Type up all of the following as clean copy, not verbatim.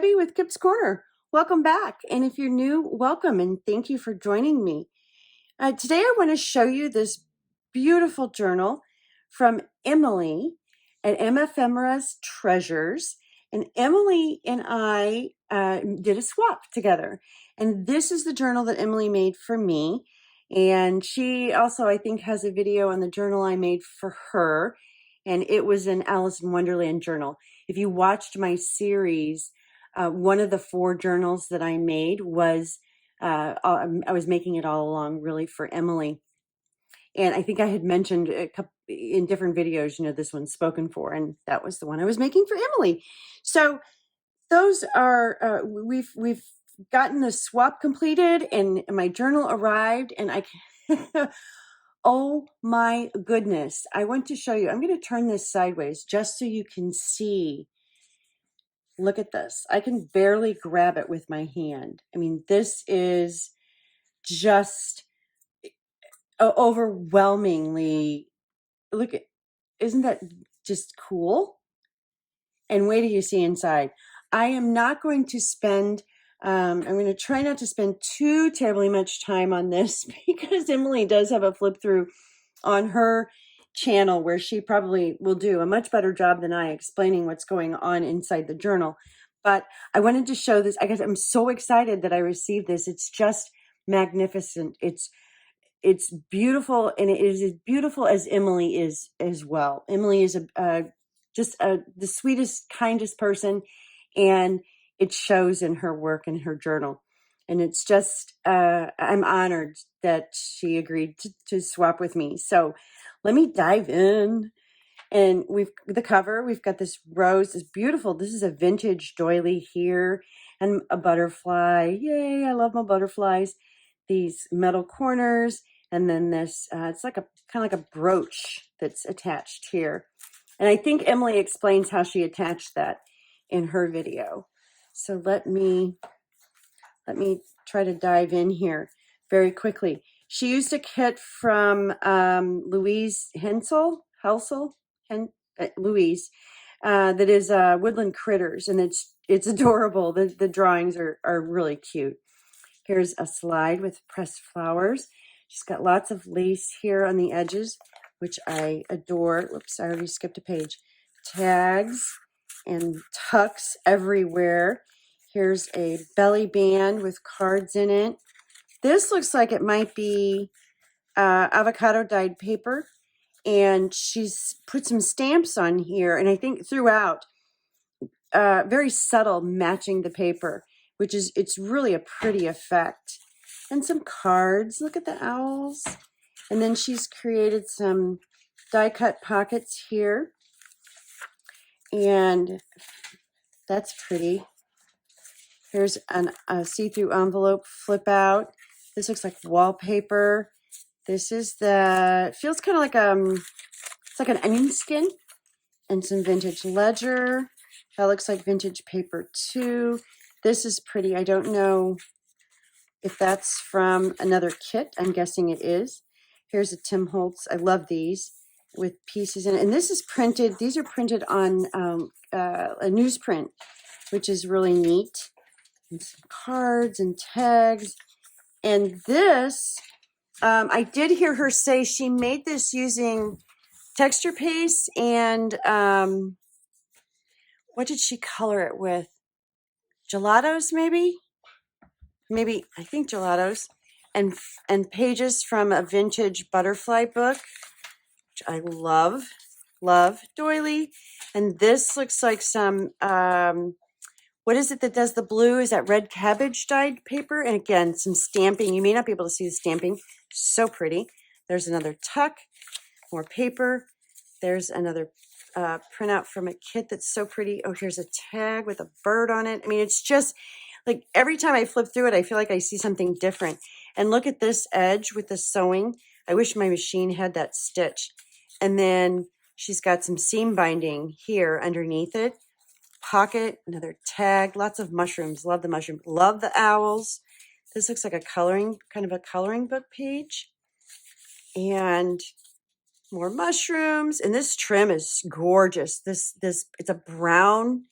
Debbie with Kip's Corner. Welcome back. And if you're new, welcome and thank you for joining me. Today I want to show you this beautiful journal from Emily at Emmephemera's Treasures. And Emily and I did a swap together. And this is the journal that Emily made for me. And she also, I think, has a video on the journal I made for her. And it was an Alice in Wonderland journal. If you watched my series, one of the 4 journals that I made was I was making it all along really for Emily. And I think I had mentioned in different videos, this one's spoken for, and that was the one I was making for Emily. So those are, we've gotten the swap completed and my journal arrived and oh my goodness. I want to show you, I'm going to turn this sideways just so you can see. Look at this. I can barely grab it with my hand. I mean, this is just overwhelmingly, look at, isn't that just cool? And wait till you see inside. I am not going to spend, I'm going to try not to spend too terribly much time on this because Emily does have a flip through on her channel where she probably will do a much better job than I explaining what's going on inside the journal. But I wanted to show this. I guess I'm so excited that I received this. It's just magnificent. It's beautiful, and it is as beautiful as Emily is as well. Emily is the sweetest, kindest person, and it shows in her work and her journal. And it's just, I'm honored that she agreed to swap with me. So let me dive in. And the cover, we've got this rose, is beautiful. This is a vintage doily here and a butterfly. Yay, I love my butterflies. These metal corners, and then this, it's like kind of like a brooch that's attached here. And I think Emily explains how she attached that in her video. So let me try to dive in here very quickly. She used a kit from Louise Louise, that is Woodland Critters, and it's adorable. The drawings are really cute. Here's a slide with pressed flowers. She's got lots of lace here on the edges, which I adore. Whoops, I already skipped a page. Tags and tucks everywhere. Here's a belly band with cards in it. This looks like it might be avocado dyed paper, and she's put some stamps on here, and I think throughout, very subtle, matching the paper, which is, it's really a pretty effect. And some cards. Look at the owls. And then she's created some die cut pockets here, and that's pretty. Here's a see-through envelope flip out. This looks like wallpaper. This is it feels kind of like it's like an onion skin, and some vintage ledger. That looks like vintage paper too. This is pretty. I don't know if that's from another kit. I'm guessing it is. Here's a Tim Holtz. I love these with pieces in it. And this is printed. These are printed on a newsprint, which is really neat. And some cards and tags. And this, I did hear her say she made this using texture paste and what did she color it with? Gelatos, maybe? Maybe, I think gelatos. And pages from a vintage butterfly book, which I love doily. And this looks like some, what is it that does the blue? Is that red cabbage dyed paper? And again, some stamping. You may not be able to see the stamping. So pretty. There's another tuck, more paper. There's another printout from a kit that's so pretty. Oh, here's a tag with a bird on it. I mean, it's just like every time I flip through it, I feel like I see something different. And look at this edge with the sewing. I wish my machine had that stitch. And then she's got some seam binding here underneath it. Pocket, another tag, lots of mushrooms. Love the mushroom. Love the owls. This looks like a coloring book page. And more mushrooms. And this trim is gorgeous. This it's a brown.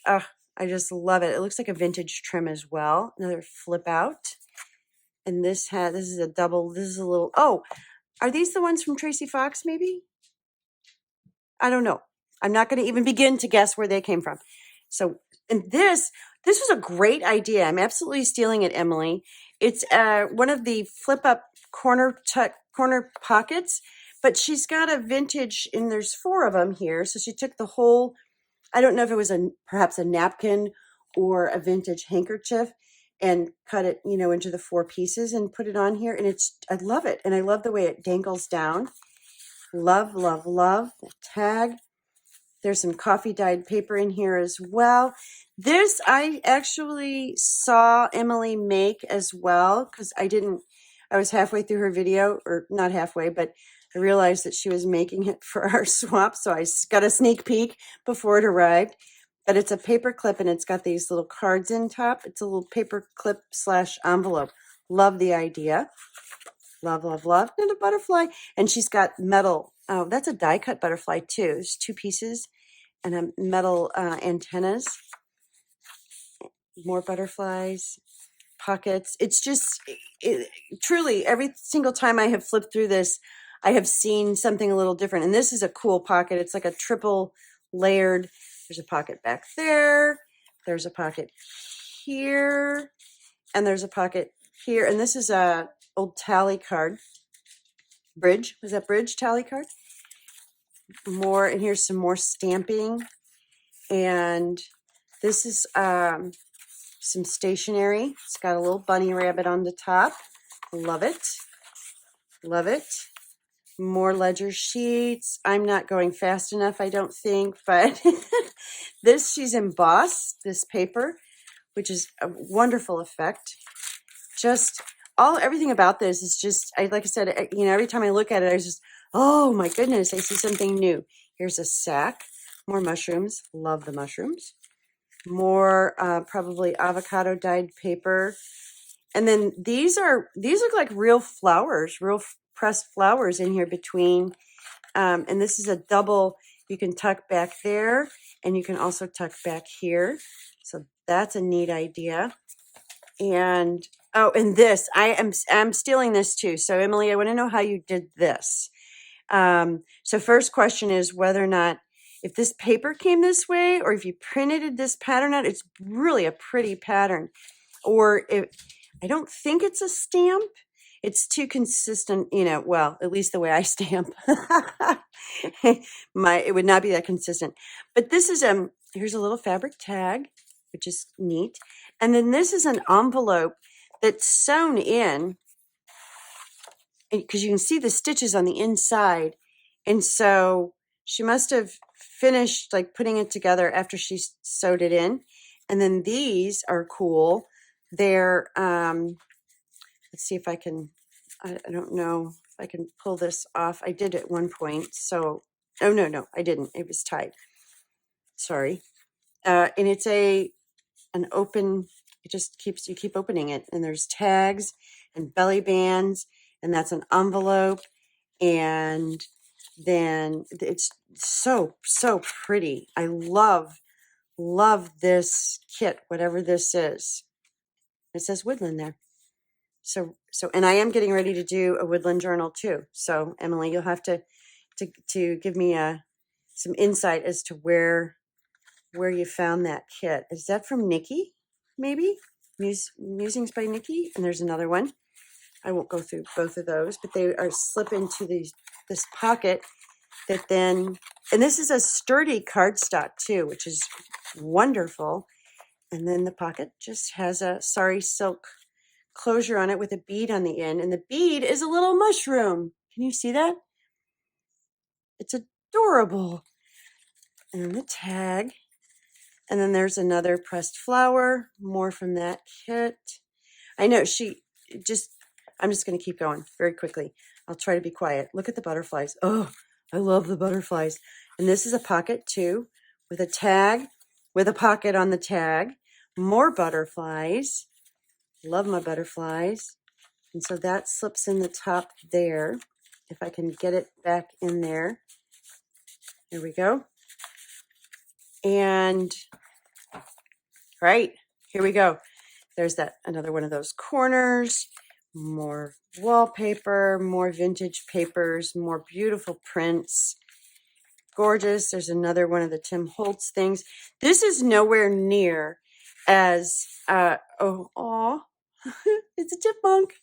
I I just love it. It looks like a vintage trim as well. Another flip out. And this is a double, this is a little, oh, are these the ones from Tracy Fox maybe? I don't know. I'm not going to even begin to guess where they came from. So, and this was a great idea. I'm absolutely stealing it, Emily. It's one of the flip up corner pockets, but she's got a vintage, and there's 4 of them here. So she took the whole, I don't know if it was perhaps a napkin or a vintage handkerchief, and cut it, into the 4 pieces and put it on here. And I love it. And I love the way it dangles down. Love, love, love the tag. There's some coffee dyed paper in here as well. This I actually saw Emily make as well, because I was halfway through her video, or not halfway, but I realized that she was making it for our swap. So I got a sneak peek before it arrived. But it's a paper clip, and it's got these little cards in top. It's a little paper clip / envelope. Love the idea. Love, love, love. And a butterfly. And she's got metal. Oh, that's a die cut butterfly too. There's 2 pieces and a metal antennas. More butterflies, pockets. It's just truly every single time I have flipped through this, I have seen something a little different. And this is a cool pocket. It's like a triple layered. There's a pocket back there. There's a pocket here. And there's a pocket here. And this is a old tally card. Bridge. Was that bridge tally card? More. And here's some more stamping. And this is some stationery. It's got a little bunny rabbit on the top. Love it. Love it. More ledger sheets. I'm not going fast enough, I don't think, but she's embossed this paper, which is a wonderful effect. Just everything about this is just, like I said, every time I look at it, I was just, oh my goodness, I see something new. Here's a sack, more mushrooms. Love the mushrooms. More probably avocado dyed paper. And then these look like real flowers, real pressed flowers in here between. And this is a double. You can tuck back there, and you can also tuck back here. So that's a neat idea. And and this, I'm stealing this too. So Emily, I want to know how you did this. So first question is whether or not, if this paper came this way, or if you printed this pattern out. It's really a pretty pattern. Or I don't think it's a stamp. It's too consistent, well, at least the way I stamp. It would not be that consistent. But this is here's a little fabric tag, which is neat. And then this is an envelope that's sewn in, because you can see the stitches on the inside. And so she must have finished like putting it together after she sewed it in. And then these are cool. They're let's see if I can, I don't know if I can pull this off. I did at one point. So, oh no, I didn't. It was tied. Sorry. And it's an open, you keep opening it, and there's tags and belly bands, and that's an envelope. And then it's so pretty. I love this kit, whatever this is. It says Woodland there. So and I am getting ready to do a Woodland journal too. So Emily, you'll have to give me some insight as to where you found that kit. Is that from Nikki? Maybe Musings by Nikki. And there's another one. I won't go through both of those, but they are slip into this pocket that then, and this is a sturdy cardstock too, which is wonderful. And then the pocket just has a sari silk closure on it with a bead on the end, and the bead is a little mushroom. Can you see that? It's adorable. And then the tag, and then there's another pressed flower, more from that kit. I know I'm just going to keep going very quickly. I'll try to be quiet. Look at the butterflies. Oh, I love the butterflies. And this is a pocket too, with a tag, with a pocket on the tag. More butterflies. Love my butterflies. And so that slips in the top there. If I can get it back in there. There we go. And right? Here we go. There's that another one of those corners, more wallpaper, more vintage papers, more beautiful prints. Gorgeous. There's another one of the Tim Holtz things. This is nowhere near as it's a chipmunk.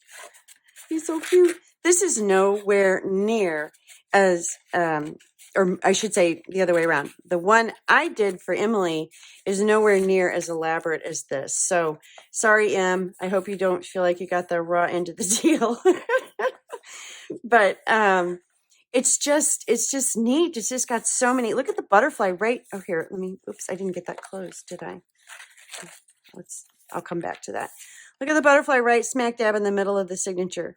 He's so cute. This is nowhere near as or I should say the other way around. The one I did for Emily is nowhere near as elaborate as this. So sorry, Em. I hope you don't feel like you got the raw end of the deal. But it's just neat. It's just got so many. Look at the butterfly right. Oh, here. Let me. Oops, I didn't get that closed, did I? I'll come back to that. Look at the butterfly right smack dab in the middle of the signature.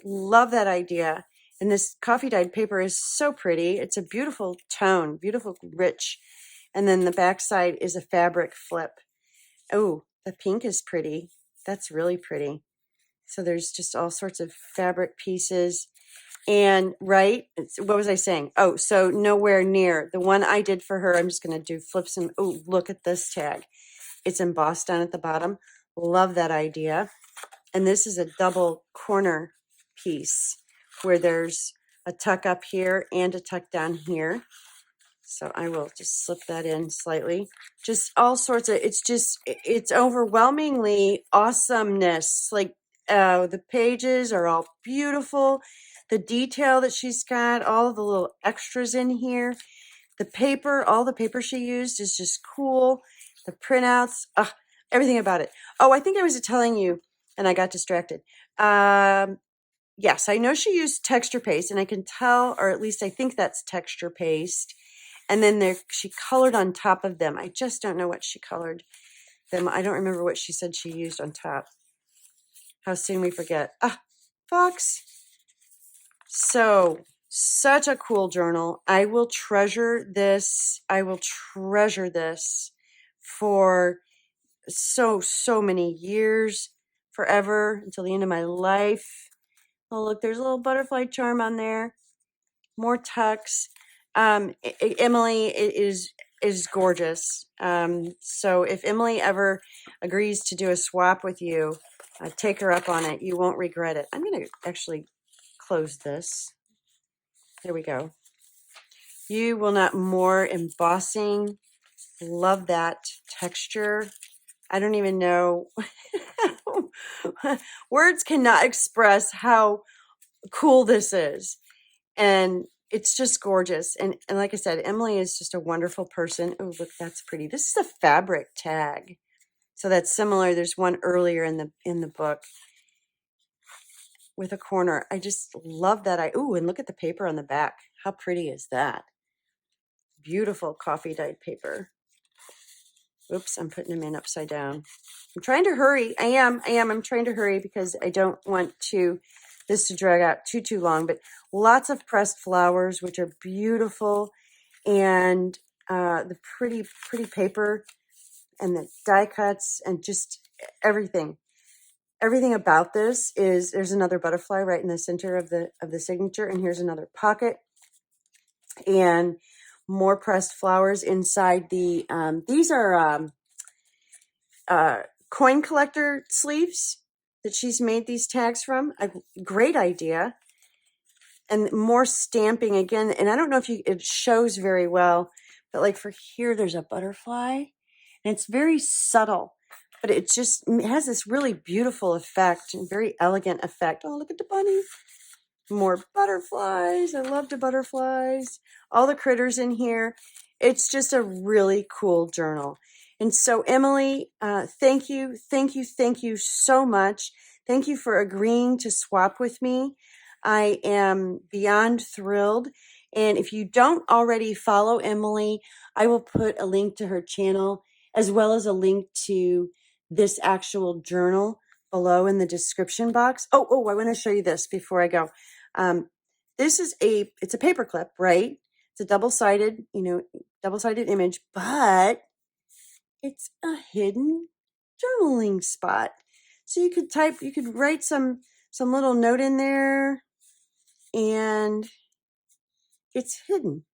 Love that idea. And this coffee dyed paper is so pretty. It's a beautiful tone, beautiful, rich. And then the back side is a fabric flip. Oh, the pink is pretty. That's really pretty. So there's just all sorts of fabric pieces. And right, what was I saying? Oh, so nowhere near the one I did for her. I'm just going to do flips and oh, look at this tag. It's embossed down at the bottom. Love that idea. And this is a double corner piece where there's a tuck up here and a tuck down here. So I will just slip that in slightly. Just all sorts of, it's overwhelmingly awesomeness. Like the pages are all beautiful. The detail that she's got, all of the little extras in here. The paper, all the paper she used is just cool. The printouts, everything about it. Oh, I think I was telling you, and I got distracted. Yes, I know she used texture paste, and I can tell, or at least I think that's texture paste. And then she colored on top of them. I just don't know what she colored them. I don't remember what she said she used on top. How soon we forget. Fox. So, such a cool journal. I will treasure this. I will treasure this for so many years, forever, until the end of my life. Oh, look, there's a little butterfly charm on there. More tucks. Emily is gorgeous. So if Emily ever agrees to do a swap with you, take her up on it. You won't regret it. I'm going to actually close this. There we go. You will not. More embossing. Love that texture. I don't even know. Words cannot express how cool this is. And it's just gorgeous. And like I said, Emily is just a wonderful person. Oh, look, that's pretty. This is a fabric tag. So that's similar. There's one earlier in the book with a corner. I just love that. Oh, and look at the paper on the back. How pretty is that? Beautiful coffee dyed paper. Oops, I'm putting them in upside down. I'm trying to hurry. I am. I'm trying to hurry because I don't want this to drag out too long. But lots of pressed flowers, which are beautiful, and the pretty paper, and the die cuts, and just everything. Everything about this is there's another butterfly right in the center of the signature, and here's another pocket, and more pressed flowers inside the. These are coin collector sleeves that she's made these tags from. A great idea. And more stamping again. And I don't know if it shows very well, but like for here, there's a butterfly, and it's very subtle, but it has this really beautiful effect and very elegant effect. Oh, look at the bunny. More butterflies. I love the butterflies. All the critters in here. It's just a really cool journal. And so, Emily, thank you so much. Thank you for agreeing to swap with me. I am beyond thrilled. And if you don't already follow Emily, I will put a link to her channel as well as a link to this actual journal below in the description box. Oh, I want to show you this before I go. This is it's a paper clip, right? It's a double-sided image, but it's a hidden journaling spot. So you could write some little note in there, and it's hidden.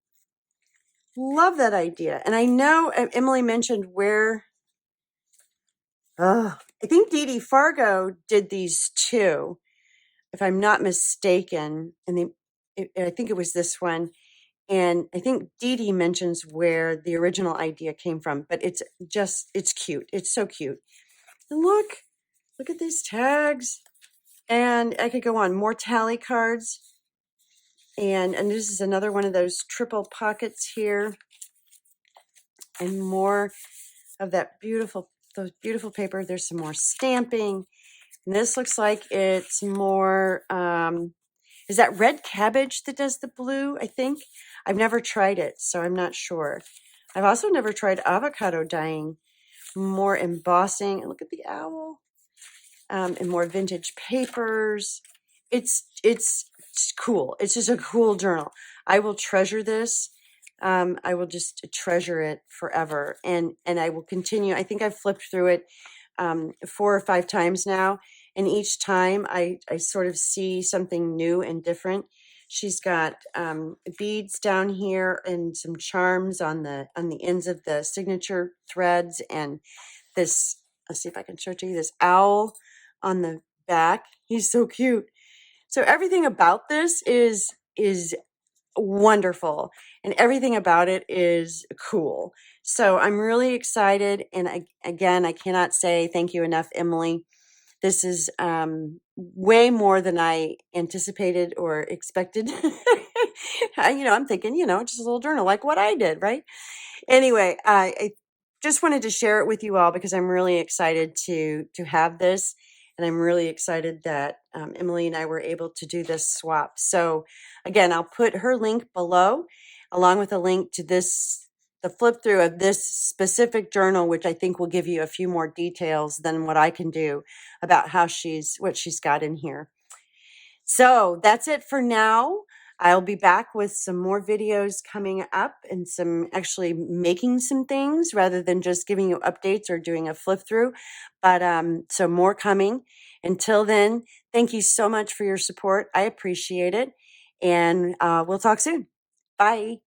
Love that idea. And I know Emily mentioned where I think Dee Dee Fargo did these too, if I'm not mistaken. And I think it was this one. And I think Dee Dee mentions where the original idea came from, but it's cute. It's so cute. And look at these tags. And I could go on, more tally cards. And this is another one of those triple pockets here. And more of that those beautiful paper. There's some more stamping. And this looks like it's more, is that red cabbage that does the blue, I think? I've never tried it, so I'm not sure. I've also never tried avocado dyeing. More embossing. And look at the owl. And more vintage papers. It's cool. It's just a cool journal. I will treasure this. I will just treasure it forever, and I will continue. I think I've flipped through it 4 or 5 times now, and each time I sort of see something new and different. She's got beads down here and some charms on the ends of the signature threads, and this. Let's see if I can show it to you. This owl on the back. He's so cute. So everything about this is wonderful, and everything about it is cool. So I'm really excited, and again, I cannot say thank you enough, Emily. This is way more than I anticipated or expected. I'm thinking, just a little journal like what I did, right? Anyway, I just wanted to share it with you all because I'm really excited to have this, and I'm really excited that Emily and I were able to do this swap. So again, I'll put her link below, along with a link to the flip through of this specific journal, which I think will give you a few more details than what I can do about what she's got in here. So that's it for now. I'll be back with some more videos coming up, and some actually making some things rather than just giving you updates or doing a flip through. But so more coming. Until then, thank you so much for your support. I appreciate it. And we'll talk soon. Bye.